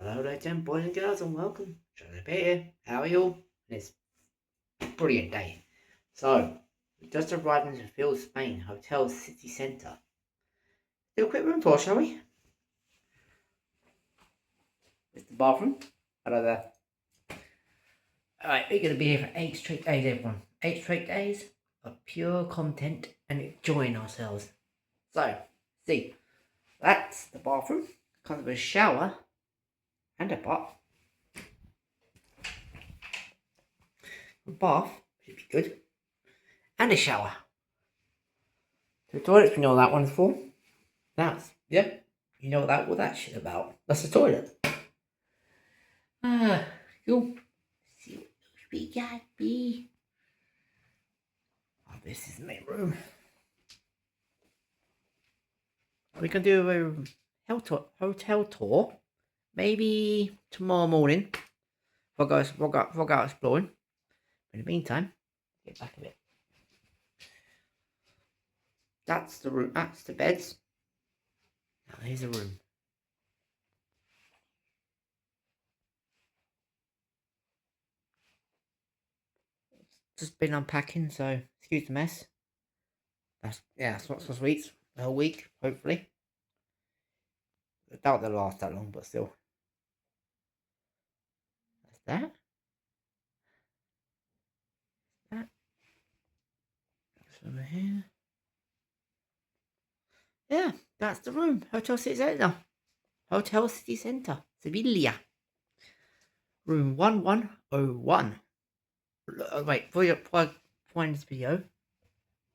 Hello there, boys and girls, and welcome. Johnny here. How are you all? It's a brilliant day. So, we just arrived in Seville, Spain, Hotel City Centre. Do a quick room tour, shall we? It's the bathroom. Hello there. Alright, we're going to be here for 8 straight days, everyone. 8 straight days of pure content and enjoying ourselves. So, see, that's the bathroom. Comes with a shower and a bath. A bath should be good. And a shower. The toilet, you know what that one's for. That's, yep, you know what that shit about. That's the toilet. Cool. See what we got, B. Oh, this is the main room. We can do a hotel tour. Maybe tomorrow morning. We'll go exploring. In the meantime, get back a bit. That's the room. That's the beds. Now here's the room. Just been unpacking, so excuse the mess. That's not so sweet. A whole week, hopefully. I doubt they'll last that long, but still. That's that. That's over here. Yeah, that's the room. Hotel City Centre. Hotel City Centre. Sevilla. Room 1101. Wait, before you find this video,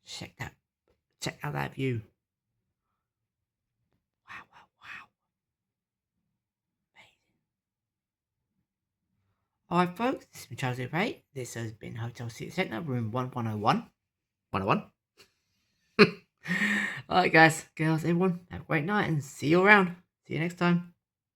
check out that view. Wow. Amazing. Alright folks, this has been Charles Ray. This has been Hotel City Centre, room 1101. 101. Alright guys, girls, everyone, have a great night and see you around. See you next time.